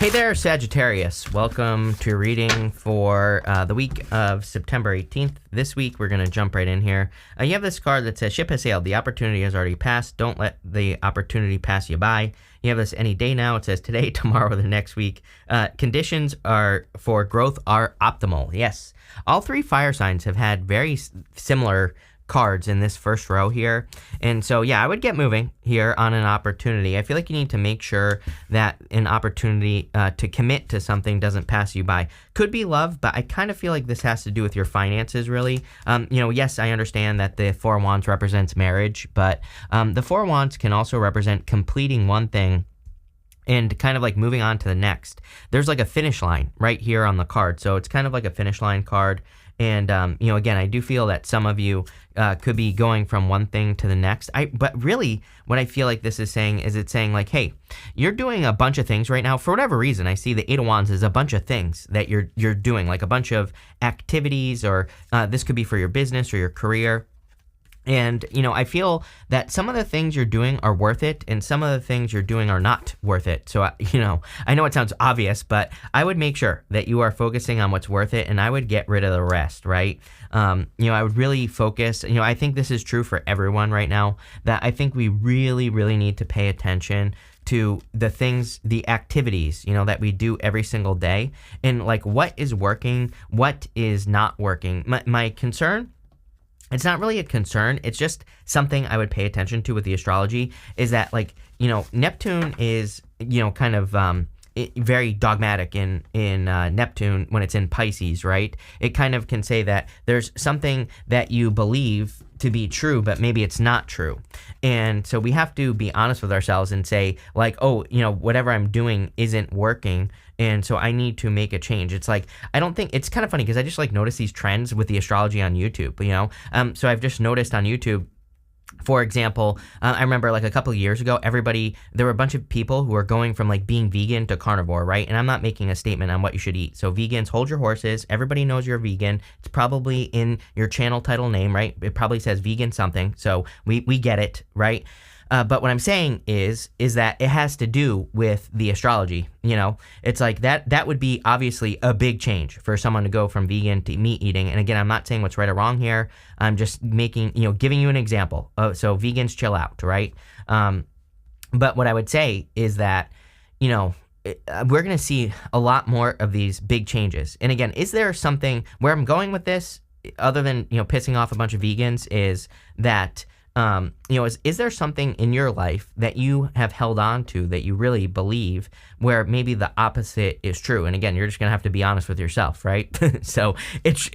Hey there, Sagittarius. Welcome to reading for the week of September 18th. This week, we're going to jump right in here. You have this card that says, Ship has sailed. The opportunity has already passed. Don't let the opportunity pass you by. You have this any day now. It says today, tomorrow, or the next week. Conditions for growth are optimal. Yes. All three fire signs have had very similar cards in this first row here. And so, yeah, I would get moving here on an opportunity. I feel like you need to make sure that an opportunity to commit to something doesn't pass you by. Could be love, but I kind of feel like this has to do with your finances, really. Yes, I understand that the Four of Wands represents marriage, but the Four of Wands can also represent completing one thing and kind of like moving on to the next. There's like a finish line right here on the card. So it's kind of like a finish line card. And, again, I do feel that some of you could be going from one thing to the next. But really, what I feel like this is saying is it's saying like, hey, you're doing a bunch of things right now. For whatever reason, I see the Eight of Wands is a bunch of things that you're doing, like a bunch of activities, or this could be for your business or your career. And, I feel that some of the things you're doing are worth it, and some of the things you're doing are not worth it. So, I know it sounds obvious, but I would make sure that you are focusing on what's worth it, and I would get rid of the rest, right? I would really focus. I think this is true for everyone right now, that I think we really, really need to pay attention to the things, the activities, that we do every single day, and like what is working, what is not working. My concern, it's not really a concern. It's just something I would pay attention to with the astrology, is that Neptune is, kind of very dogmatic in Neptune when it's in Pisces, right? It kind of can say that there's something that you believe to be true, but maybe it's not true. And so we have to be honest with ourselves and say like, whatever I'm doing isn't working. And so I need to make a change. It's like, I don't think, it's kind of funny because I just notice these trends with the astrology on YouTube, So I've just noticed on YouTube, for example, I remember a couple of years ago, there were a bunch of people who were going from being vegan to carnivore, right? And I'm not making a statement on what you should eat. So vegans, hold your horses. Everybody knows you're a vegan. It's probably in your channel title name, right? It probably says vegan something. So we get it, right? But what I'm saying is that it has to do with the astrology. It's like that would be obviously a big change for someone to go from vegan to meat eating. And again, I'm not saying what's right or wrong here. I'm just giving you an example. So vegans, chill out, right? But what I would say is that, we're going to see a lot more of these big changes. And again, is there something where I'm going with this other than, pissing off a bunch of vegans, is that, is there something in your life that you have held on to that you really believe where maybe the opposite is true? And again, you're just going to have to be honest with yourself, right? So it's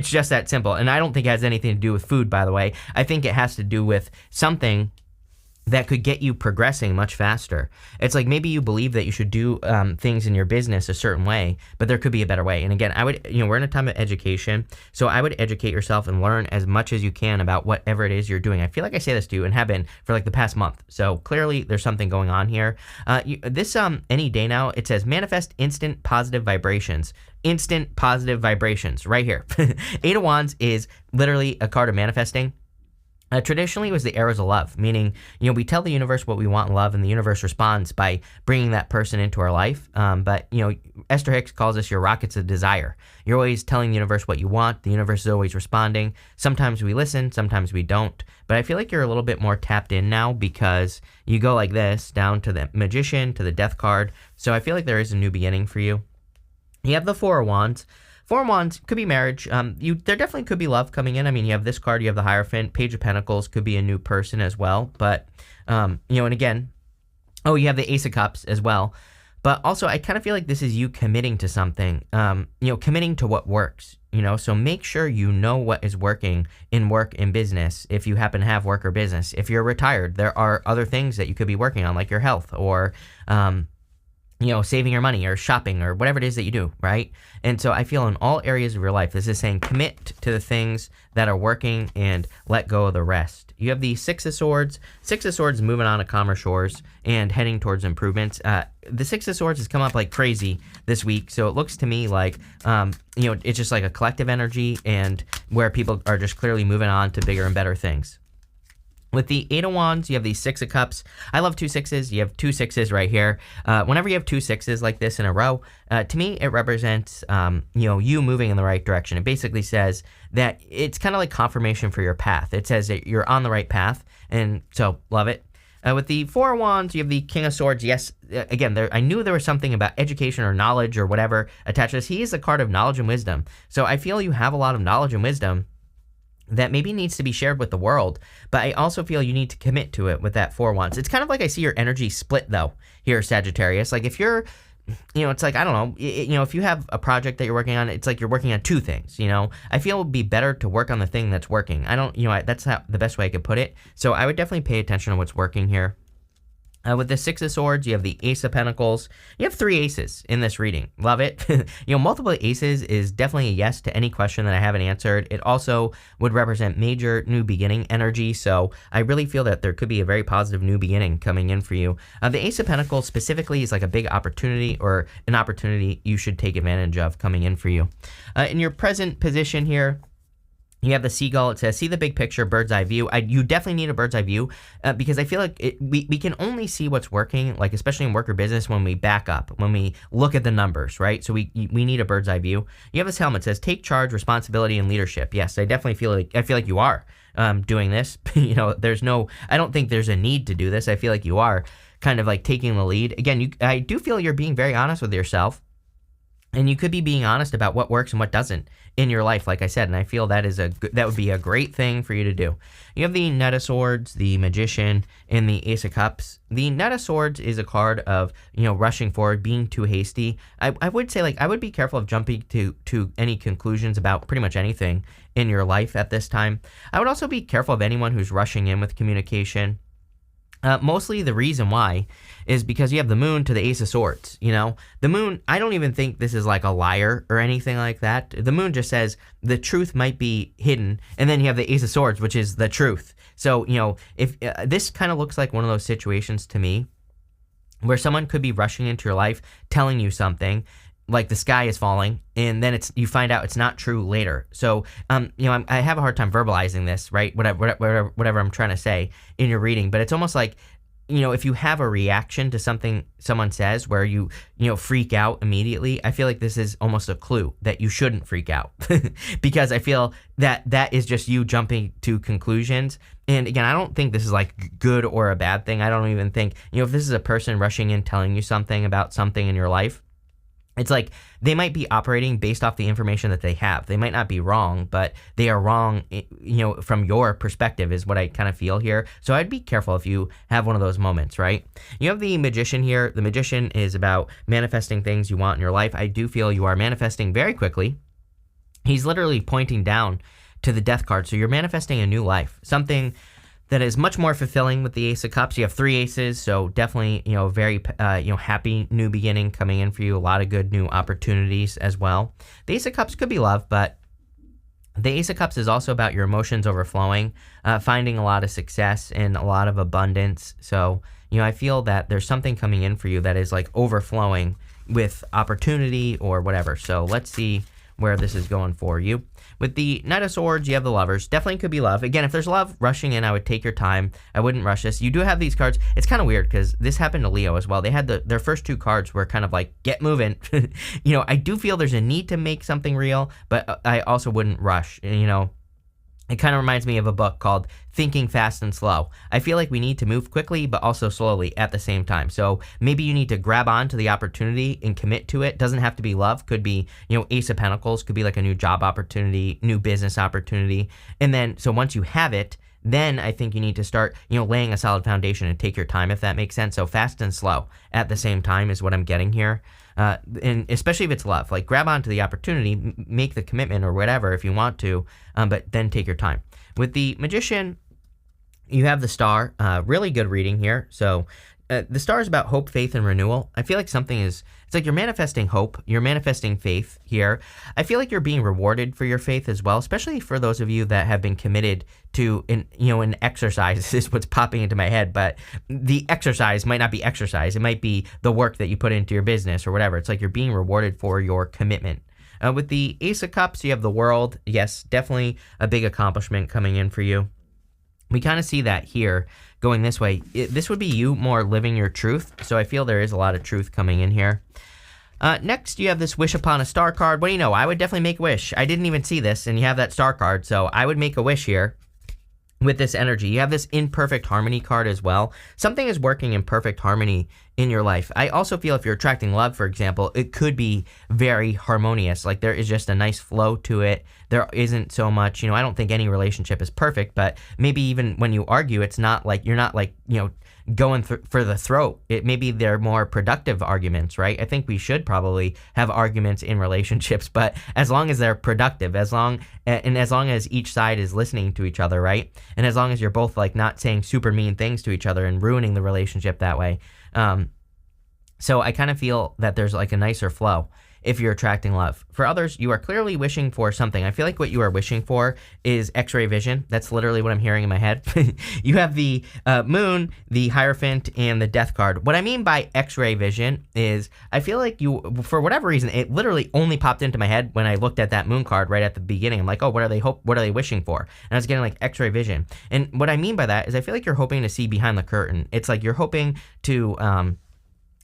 just that simple. And I don't think it has anything to do with food, by the way. I think it has to do with something that could get you progressing much faster. It's like maybe you believe that you should do things in your business a certain way, but there could be a better way. And again, I would, we're in a time of education, so I would educate yourself and learn as much as you can about whatever it is you're doing. I feel like I say this to you and have been for the past month. So clearly there's something going on here. This any day now, it says manifest instant positive vibrations. Instant positive vibrations right here. Eight of Wands is literally a card of manifesting. Traditionally, it was the arrows of love, meaning, we tell the universe what we want in love, and the universe responds by bringing that person into our life. But Esther Hicks calls us your rockets of desire. You're always telling the universe what you want. The universe is always responding. Sometimes we listen, sometimes we don't. But I feel like you're a little bit more tapped in now because you go like this, down to the Magician, to the Death card. So I feel like there is a new beginning for you. You have the Four of Wands. Four of Wands could be marriage. There definitely could be love coming in. I mean, you have this card, you have the Hierophant. Page of Pentacles could be a new person as well. But, and again, you have the Ace of Cups as well. But also, I kind of feel like this is you committing to something, committing to what works, So make sure you know what is working in work and business if you happen to have work or business. If you're retired, there are other things that you could be working on, like your health or, saving your money or shopping or whatever it is that you do, right? And so I feel in all areas of your life, this is saying commit to the things that are working and let go of the rest. You have the Six of Swords. Six of Swords moving on to calmer shores and heading towards improvements. The Six of Swords has come up like crazy this week, so it looks to me like, it's just like a collective energy and where people are just clearly moving on to bigger and better things. With the Eight of Wands, you have the Six of Cups. I love two sixes. You have two sixes right here. Whenever you have two sixes like this in a row, to me, it represents, you moving in the right direction. It basically says that it's kind of like confirmation for your path. It says that you're on the right path, and so love it. With the Four of Wands, you have the King of Swords. Yes, again, I knew there was something about education or knowledge or whatever attached to this. He is a card of knowledge and wisdom. So I feel you have a lot of knowledge and wisdom that maybe needs to be shared with the world, but I also feel you need to commit to it with that Four of Wands. It's kind of like I see your energy split, though, here, Sagittarius. Like, if you're, it's like, I don't know, if you have a project that you're working on, it's like you're working on two things, I feel it would be better to work on the thing that's working. That's the best way I could put it. So I would definitely pay attention to what's working here. With the Six of Swords, you have the Ace of Pentacles. You have three aces in this reading. Love it. Multiple aces is definitely a yes to any question that I haven't answered. It also would represent major new beginning energy, so I really feel that there could be a very positive new beginning coming in for you. The Ace of Pentacles specifically is like a big opportunity, or an opportunity you should take advantage of coming in for you. In your present position here, you have the Seagull. It says, see the big picture, bird's eye view. You definitely need a bird's eye view because I feel like we can only see what's working, like especially in work or business, when we back up, when we look at the numbers, right? So we need a bird's eye view. You have this helmet. It says, take charge, responsibility, and leadership. Yes, I definitely feel like you are doing this. I don't think there's a need to do this. I feel like you are kind of like taking the lead. Again, I do feel you're being very honest with yourself. And you could be being honest about what works and what doesn't in your life, like I said, and I feel that would be a great thing for you to do. You have the Knight of Swords, the Magician, and the Ace of Cups. The Knight of Swords is a card of, rushing forward, being too hasty. I would say, I would be careful of jumping to any conclusions about pretty much anything in your life at this time. I would also be careful of anyone who's rushing in with communication. Mostly the reason why is because you have the Moon to the Ace of Swords. The Moon, I don't even think this is like a liar or anything like that. The Moon just says the truth might be hidden, and then you have the Ace of Swords, which is the truth. So, if this kind of looks like one of those situations to me where someone could be rushing into your life, telling you something, like the sky is falling, and then you find out it's not true later. So, I have a hard time verbalizing this, right? Whatever I'm trying to say in your reading, but it's almost like, if you have a reaction to something someone says where you freak out immediately, I feel like this is almost a clue that you shouldn't freak out because I feel that is just you jumping to conclusions. And again, I don't think this is like good or a bad thing. I don't even think, if this is a person rushing in telling you something about something in your life, it's like they might be operating based off the information that they have. They might not be wrong, but they are wrong, from your perspective is what I kind of feel here. So I'd be careful if you have one of those moments, right? You have the Magician here. The Magician is about manifesting things you want in your life. I do feel you are manifesting very quickly. He's literally pointing down to the Death card. So you're manifesting a new life, something that is much more fulfilling with the Ace of Cups. You have three aces, so definitely, very, happy new beginning coming in for you. A lot of good new opportunities as well. The Ace of Cups could be love, but the Ace of Cups is also about your emotions overflowing, finding a lot of success and a lot of abundance. So, I feel that there's something coming in for you that is like overflowing with opportunity or whatever. So let's see where this is going for you. With the Knight of Swords, you have the Lovers. Definitely could be love. Again, if there's love rushing in, I would take your time. I wouldn't rush this. You do have these cards. It's kind of weird because this happened to Leo as well. They had their first two cards were kind of like, get moving. I do feel there's a need to make something real, but I also wouldn't rush. It kind of reminds me of a book called Thinking Fast and Slow. I feel like we need to move quickly, but also slowly at the same time. So maybe you need to grab on to the opportunity and commit to it. Doesn't have to be love. Could be, Ace of Pentacles. Could be like a new job opportunity, new business opportunity. And then, so once you have it, then I think you need to start, laying a solid foundation and take your time, if that makes sense. So fast and slow at the same time is what I'm getting here. And especially if it's love, like grab onto the opportunity, make the commitment or whatever if you want to, but then take your time. With the Magician, you have the Star, really good reading here. So the Star is about hope, faith, and renewal. I feel like it's like you're manifesting hope, you're manifesting faith here. I feel like you're being rewarded for your faith as well, especially for those of you that have been committed to an exercise. This is what's popping into my head, but the exercise might not be exercise. It might be the work that you put into your business or whatever. It's like you're being rewarded for your commitment. With the Ace of Cups, you have the World. Yes, definitely a big accomplishment coming in for you. We kind of see that here going this way. This would be you more living your truth. So I feel there is a lot of truth coming in here. Next, you have this Wish Upon a Star card. What do you know? I would definitely make a wish. I didn't even see this, and you have that star card. So I would make a wish here with this energy. You have this imperfect harmony card as well. Something is working in perfect harmony in your life. I also feel if you're attracting love, for example, it could be very harmonious. Like there is just a nice flow to it. There isn't so much, I don't think any relationship is perfect, but maybe even when you argue, it's not like, you're not like, going for the throat. Maybe they're more productive arguments, right? I think we should probably have arguments in relationships, but as long as they're productive, as long as each side is listening to each other, right? And as long as you're both like not saying super mean things to each other and ruining the relationship that way. So I kind of feel that there's like a nicer flow if you're attracting love. For others, you are clearly wishing for something. I feel like what you are wishing for is X-ray vision. That's literally what I'm hearing in my head. You have the moon, the Hierophant, and the death card. What I mean by X-ray vision is I feel like you, for whatever reason, it literally only popped into my head when I looked at that moon card right at the beginning. I'm like, oh, what are they wishing for? And I was getting like X-ray vision. And what I mean by that is I feel like you're hoping to see behind the curtain. It's like you're hoping to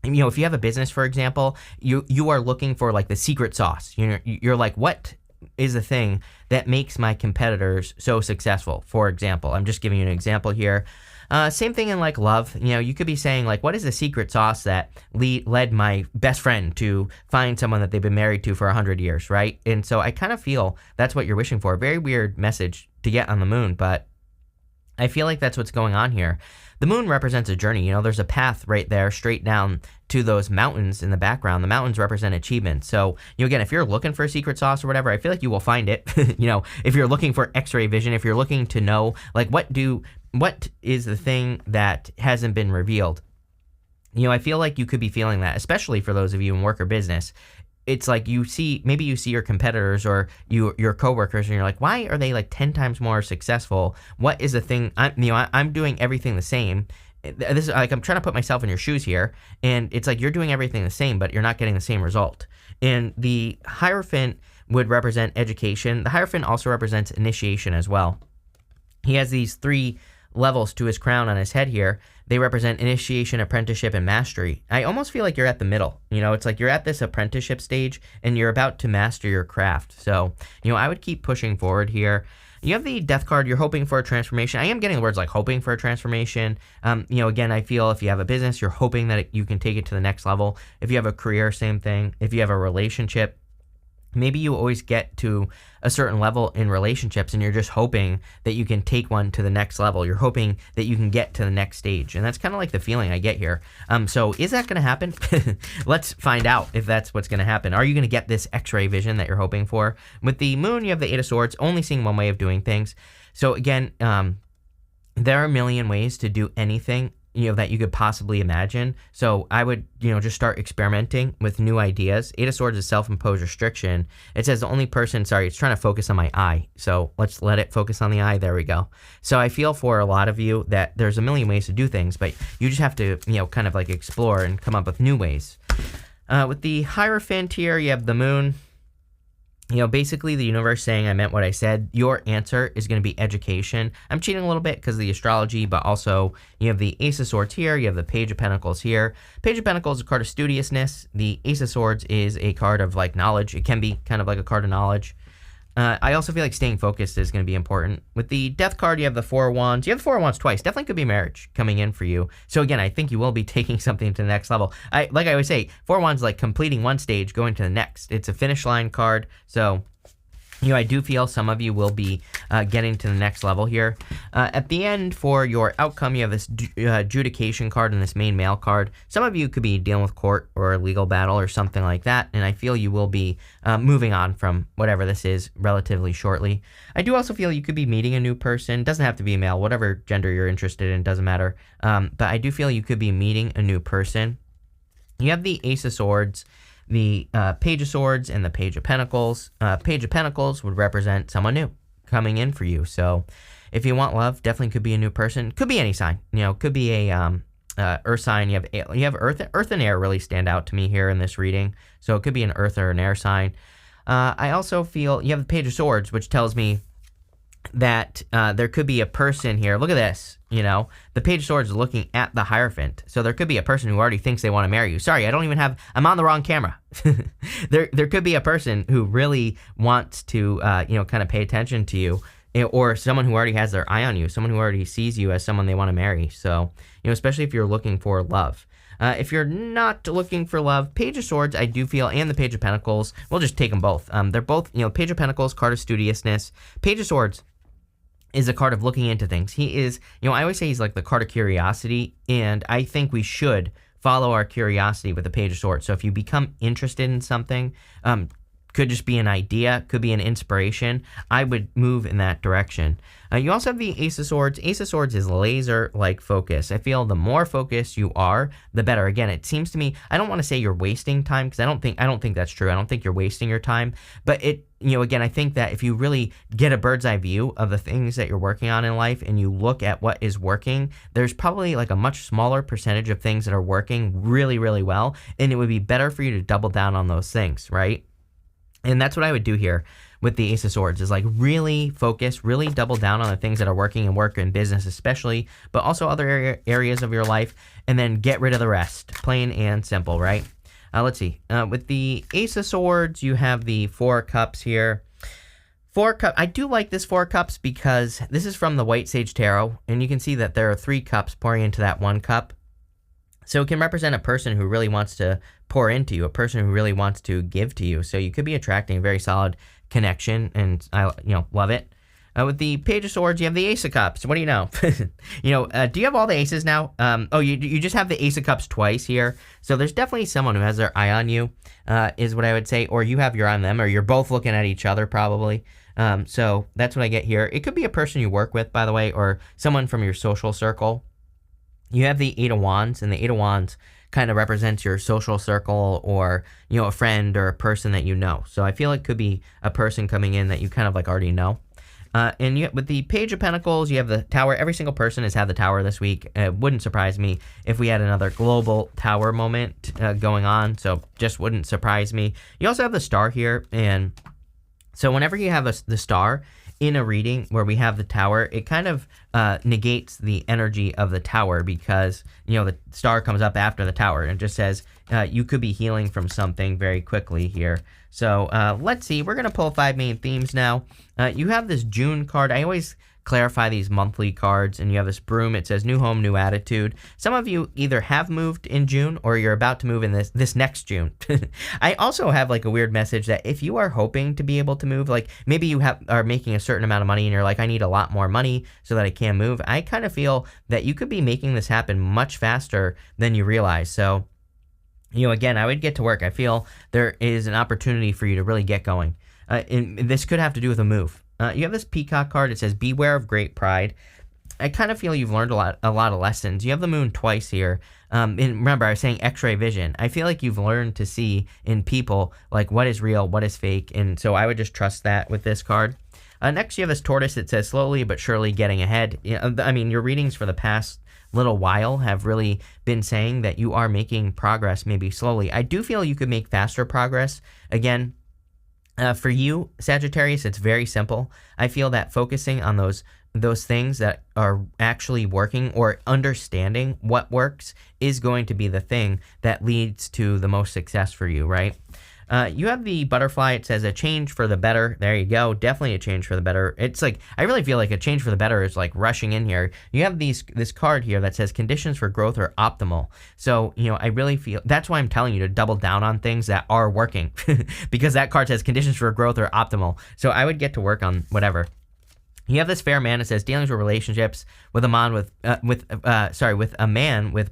if you have a business, for example, you are looking for like the secret sauce. You're like, what is the thing that makes my competitors so successful? For example, I'm just giving you an example here. Same thing in like love. You could be saying like, what is the secret sauce that led my best friend to find someone that they've been married to for 100 years, right? And so I kind of feel that's what you're wishing for. Very weird message to get on the moon, but I feel like that's what's going on here. The moon represents a journey. There's a path right there straight down to those mountains in the background. The mountains represent achievement. So, again, if you're looking for a secret sauce or whatever, I feel like you will find it. If you're looking for X-ray vision, if you're looking to know, like, what is the thing that hasn't been revealed? I feel like you could be feeling that, especially for those of you in work or business. It's like maybe you see your competitors or your coworkers and you're like, why are they like 10 times more successful? What is the thing? I'm doing everything the same. This is like, I'm trying to put myself in your shoes here, and it's like you're doing everything the same, but you're not getting the same result. And the Hierophant would represent education. The Hierophant also represents initiation as well. He has these 3 levels to his crown on his head here. They represent initiation, apprenticeship, and mastery. I almost feel like you're at the middle. It's like you're at this apprenticeship stage and you're about to master your craft. So, I would keep pushing forward here. You have the death card. You're hoping for a transformation. I am getting the words like hoping for a transformation. Again, I feel if you have a business, you're hoping that you can take it to the next level. If you have a career, same thing. If you have a relationship, maybe you always get to a certain level in relationships and you're just hoping that you can take one to the next level. You're hoping that you can get to the next stage. And that's kind of like the feeling I get here. So is that going to happen? Let's find out if that's what's going to happen. Are you going to get this X-ray vision that you're hoping for? With the moon, you have the 8 of Swords, only seeing one way of doing things. So again, there are a million ways to do anything that you could possibly imagine. So I would, just start experimenting with new ideas. 8 of Swords is self-imposed restriction. It says the only person, it's trying to focus on my eye. So let's let it focus on the eye. There we go. So I feel for a lot of you that there's a million ways to do things, but you just have to, kind of like explore and come up with new ways. With the Hierophant here, you have the moon. Basically the universe saying I meant what I said. Your answer is going to be education. I'm cheating a little bit because of the astrology, but also you have the Ace of Swords here. You have the Page of Pentacles here. Page of Pentacles is a card of studiousness. The Ace of Swords is a card of like knowledge. It can be kind of like a card of knowledge. I also feel like staying focused is going to be important. With the Death card, you have the 4 of Wands. You have the 4 of Wands twice. Definitely could be marriage coming in for you. So again, I think you will be taking something to the next level. Like I always say, 4 of Wands is like completing one stage, going to the next. It's a finish line card. So I do feel some of you will be getting to the next level here. At the end, for your outcome, you have this adjudication card and this main male card. Some of you could be dealing with court or a legal battle or something like that, and I feel you will be moving on from whatever this is relatively shortly. I do also feel you could be meeting a new person. Doesn't have to be a male. Whatever gender you're interested in, doesn't matter. But I do feel you could be meeting a new person. You have the Ace of Swords, the Page of Swords, and the Page of Pentacles. Page of Pentacles would represent someone new coming in for you. So if you want love, definitely could be a new person. Could be any sign. Could be a earth sign. You have earth and air really stand out to me here in this reading. So it could be an earth or an air sign. I also feel you have the Page of Swords, which tells me that there could be a person here. Look at this. The Page of Swords is looking at the Hierophant. So there could be a person who already thinks they want to marry you. Sorry, I'm on the wrong camera. There could be a person who really wants to, kind of pay attention to you, or someone who already has their eye on you, someone who already sees you as someone they want to marry. So, especially if you're looking for love. If you're not looking for love, Page of Swords, I do feel, and the Page of Pentacles, we'll just take them both. They're both, Page of Pentacles, card of studiousness. Page of Swords is a card of looking into things. He is, I always say he's like the card of curiosity, and I think we should follow our curiosity with the Page of Swords. So if you become interested in something, could just be an idea, could be an inspiration, I would move in that direction. You also have the Ace of Swords. Ace of Swords is laser-like focus. I feel the more focused you are, the better. Again, it seems to me, I don't want to say you're wasting time, because I don't think that's true. I don't think you're wasting your time, but again, I think that if you really get a bird's eye view of the things that you're working on in life and you look at what is working, there's probably like a much smaller percentage of things that are working really, really well, and it would be better for you to double down on those things, right? And that's what I would do here with the Ace of Swords, is like really focus, really double down on the things that are working and work in business especially, but also other areas of your life, and then get rid of the rest. Plain and simple, right? Let's see. With the Ace of Swords, you have the Four Cups here. I do like this Four Cups because this is from the White Sage Tarot, and you can see that there are 3 cups pouring into that 1 cup. So it can represent a person who really wants to pour into you, a person who really wants to give to you. So you could be attracting a very solid connection, and I, love it. With the Page of Swords, you have the Ace of Cups. What do you know? Do you have all the aces now? You just have the Ace of Cups twice here. So there's definitely someone who has their eye on you, is what I would say. Or you have your eye on them, or you're both looking at each other probably. So that's what I get here. It could be a person you work with, by the way, or someone from your social circle. You have the Eight of Wands, and the Eight of Wands kind of represents your social circle, or, a friend or a person that you know. So I feel it could be a person coming in that you kind of like already know. And with the Page of Pentacles, you have the Tower. Every single person has had the Tower this week. It wouldn't surprise me if we had another global Tower moment going on, so just wouldn't surprise me. You also have the Star here, and so whenever you have the Star in a reading where we have the Tower, it kind of negates the energy of the Tower, because, the Star comes up after the Tower and just says you could be healing from something very quickly here. So let's see. We're going to pull 5 main themes now. You have this June card. I always clarify these monthly cards, and you have this Broom. It says new home, new attitude. Some of you either have moved in June, or you're about to move in this next June. I also have like a weird message that if you are hoping to be able to move, like maybe you are making a certain amount of money and you're like, I need a lot more money so that I can move. I kind of feel that you could be making this happen much faster than you realize. So, again, I would get to work. I feel there is an opportunity for you to really get going. And this could have to do with a move. You have this Peacock card. It says, beware of great pride. I kind of feel you've learned a lot of lessons. You have the Moon twice here. And remember, I was saying X-ray vision. I feel like you've learned to see in people, like, what is real, what is fake. And so I would just trust that with this card. Next, you have this Tortoise. It says, slowly but surely getting ahead. Your readings for the past little while have really been saying that you are making progress, maybe slowly. I do feel you could make faster progress. Again, for you, Sagittarius, it's very simple. I feel that focusing on those things that are actually working, or understanding what works, is going to be the thing that leads to the most success for you, right? You have the Butterfly. It says a change for the better. There you go. Definitely a change for the better. It's like, I really feel like a change for the better is like rushing in here. You have this card here that says conditions for growth are optimal. So, I really feel that's why I'm telling you to double down on things that are working, because that card says conditions for growth are optimal. So I would get to work on whatever. You have this Fair Man. It says dealings with relationships with a man with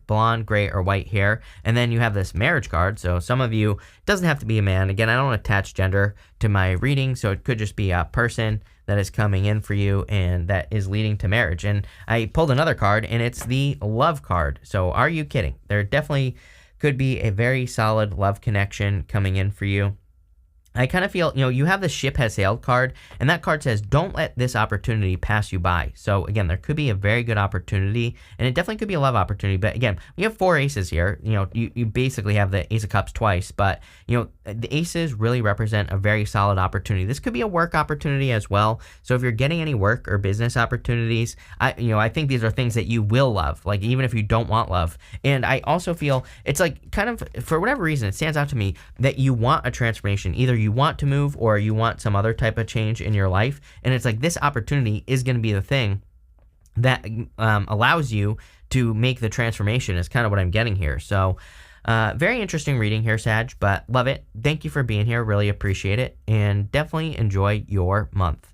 blonde, gray, or white hair. And then you have this Marriage card. So some of you, it doesn't have to be a man. Again, I don't attach gender to my reading, so it could just be a person that is coming in for you and that is leading to marriage. And I pulled another card, and it's the Love card. So are you kidding? There definitely could be a very solid love connection coming in for you. I kind of feel, you have the ship has sailed card, and that card says, don't let this opportunity pass you by. So again, there could be a very good opportunity, and it definitely could be a love opportunity. But again, we have 4 aces here. You basically have the Ace of Cups twice, but the aces really represent a very solid opportunity. This could be a work opportunity as well. So if you're getting any work or business opportunities, I think these are things that you will love, like even if you don't want love. And I also feel it's like kind of, for whatever reason, it stands out to me that you want a transformation. Either you want to move or you want some other type of change in your life. And it's like this opportunity is going to be the thing that allows you to make the transformation, is kind of what I'm getting here. So very interesting reading here, Sag, but love it. Thank you for being here. Really appreciate it. And definitely enjoy your month.